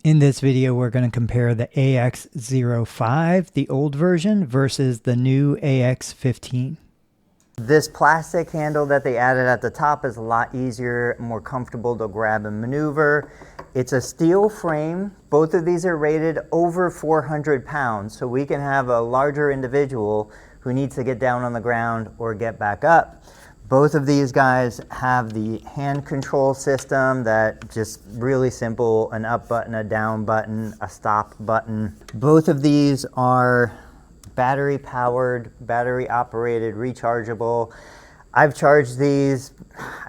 In this video, we're going to compare the AX05, the old version, versus the new AX15. This plastic handle that they added at the top is a lot easier, more comfortable to grab and maneuver. It's a steel frame. Both of these are rated over 400 pounds, so we can have a larger individual who needs to get down on the ground or get back up. Both of these guys have the hand control system that just really simple, an up button, a down button, a stop button. Both of these are battery powered, battery operated, rechargeable. I've charged these,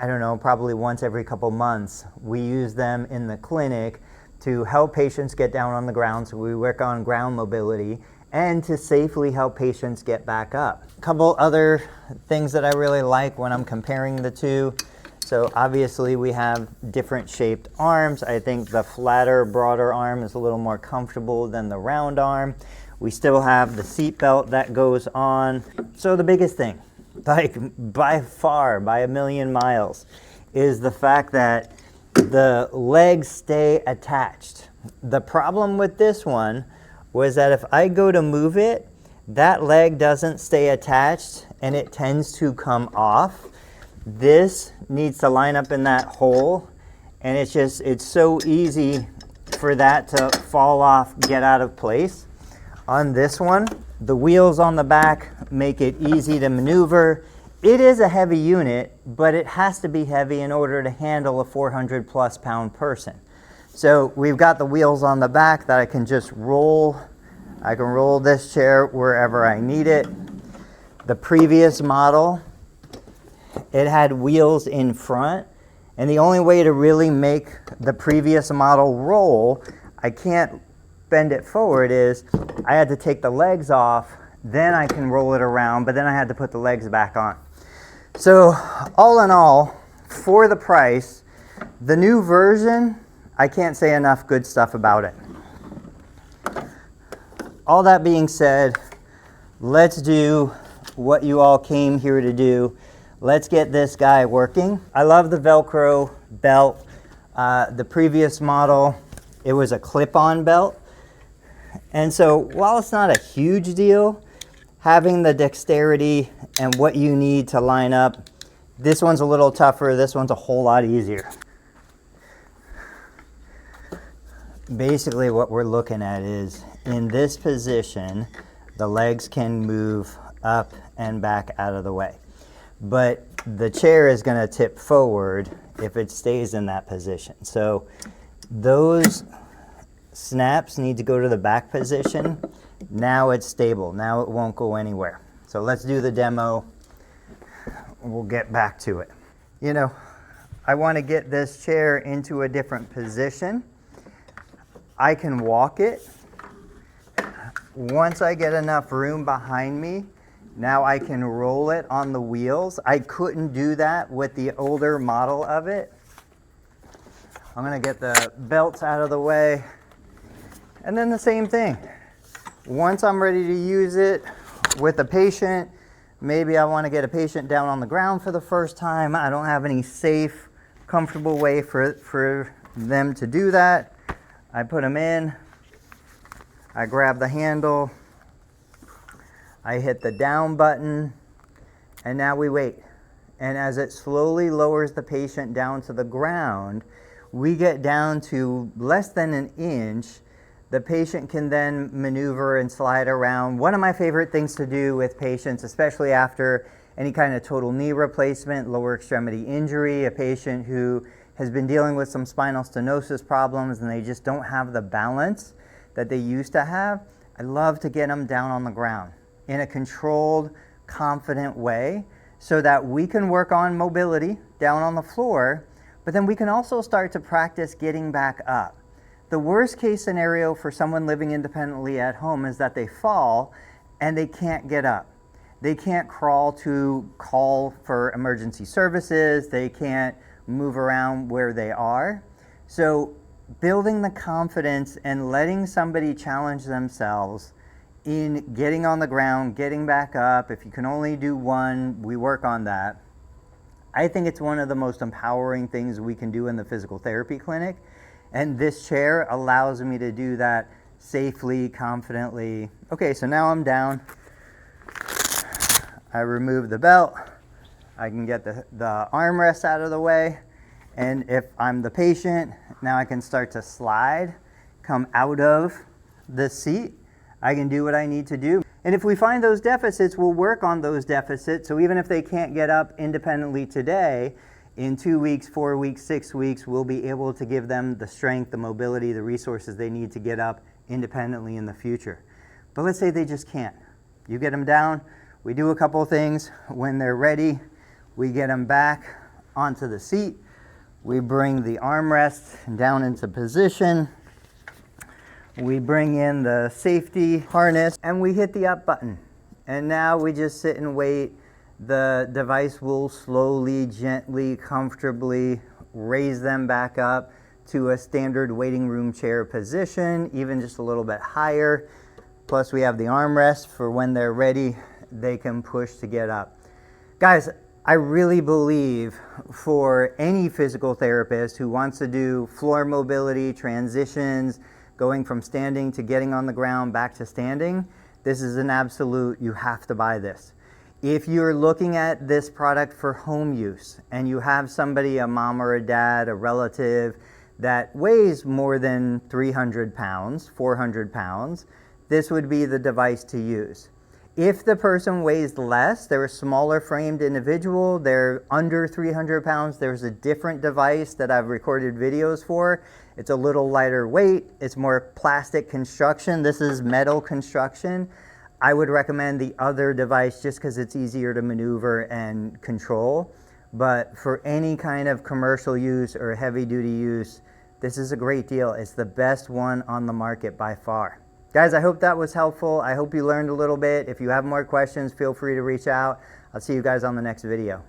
I don't know, probably once every couple months. We use them in the clinic to help patients get down on the ground, so we work on ground mobility, and to safely help patients get back up. A couple other things that I really like when I'm comparing the two. So obviously we have different shaped arms. I think the flatter, broader arm is a little more comfortable than the round arm. We still have the seat belt that goes on. So the biggest thing, like by far, by a million miles, is the fact that the legs stay attached. The problem with this one was that if I go to move it, that leg doesn't stay attached and it tends to come off. This needs to line up in that hole, and it's so easy for that to fall off, get out of place. On this one, the wheels on the back make it easy to maneuver. It is a heavy unit, but it has to be heavy in order to handle a 400+ pound person. So we've got the wheels on the back that I can just roll. I can roll this chair wherever I need it. The previous model, it had wheels in front, and the only way to really make the previous model roll, I can't bend it forward, is I had to take the legs off, then I can roll it around, but then I had to put the legs back on. So all in all, for the price, the new version, I can't say enough good stuff about it. All that being said, let's do what you all came here to do. Let's get this guy working. I love the Velcro belt. The previous model, it was a clip-on belt. And so while it's not a huge deal, having the dexterity and what you need to line up, this one's a little tougher, this one's a whole lot easier. Basically what we're looking at is, in this position, the legs can move up and back out of the way. But the chair is going to tip forward if it stays in that position. So those snaps need to go to the back position. Now it's stable. Now it won't go anywhere. So let's do the demo. We'll get back to it. You know, I want to get this chair into a different position. I can walk it. Once I get enough room behind me, now I can roll it on the wheels. I couldn't do that with the older model of it. I'm going to get the belts out of the way. And then the same thing. Once I'm ready to use it with a patient, maybe I want to get a patient down on the ground for the first time. I don't have any safe, comfortable way for them to do that. I put them in, I grab the handle, I hit the down button, and now we wait. And as it slowly lowers the patient down to the ground, we get down to less than an inch. The patient can then maneuver and slide around. One of my favorite things to do with patients, especially after any kind of total knee replacement, lower extremity injury, a patient who has been dealing with some spinal stenosis problems and they just don't have the balance that they used to have, I love to get them down on the ground in a controlled, confident way so that we can work on mobility down on the floor, but then we can also start to practice getting back up. The worst case scenario for someone living independently at home is that they fall and they can't get up. They can't crawl to call for emergency services. They can't move around where they are. So building the confidence and letting somebody challenge themselves in getting on the ground, getting back up. If you can only do one, we work on that. I think it's one of the most empowering things we can do in the physical therapy clinic, And this chair allows me to do that safely, confidently. Okay, so now I'm down. I remove the belt. I can get the armrest out of the way. And if I'm the patient, now I can start to slide, come out of the seat. I can do what I need to do. And if we find those deficits, we'll work on those deficits. So even if they can't get up independently today, in 2 weeks, 4 weeks, 6 weeks, we'll be able to give them the strength, the mobility, the resources they need to get up independently in the future. But let's say they just can't. You get them down, we do a couple things. When they're ready, we get them back onto the seat. We bring the armrest down into position. We bring in the safety harness and we hit the up button. And now we just sit and wait. The device will slowly, gently, comfortably raise them back up to a standard waiting room chair position, even just a little bit higher. Plus we have the armrest for when they're ready, they can push to get up. Guys, I really believe for any physical therapist who wants to do floor mobility, transitions, going from standing to getting on the ground back to standing, this is an absolute, you have to buy this. If you're looking at this product for home use and you have somebody, a mom or a dad, a relative that weighs more than 300 pounds, 400 pounds, this would be the device to use. If the person weighs less, they're a smaller framed individual, they're under 300 pounds, there's a different device that I've recorded videos for. It's a little lighter weight, it's more plastic construction, this is metal construction. I would recommend the other device just because it's easier to maneuver and control. But for any kind of commercial use or heavy duty use, this is a great deal. It's the best one on the market by far. Guys, I hope that was helpful. I hope you learned a little bit. If you have more questions, feel free to reach out. I'll see you guys on the next video.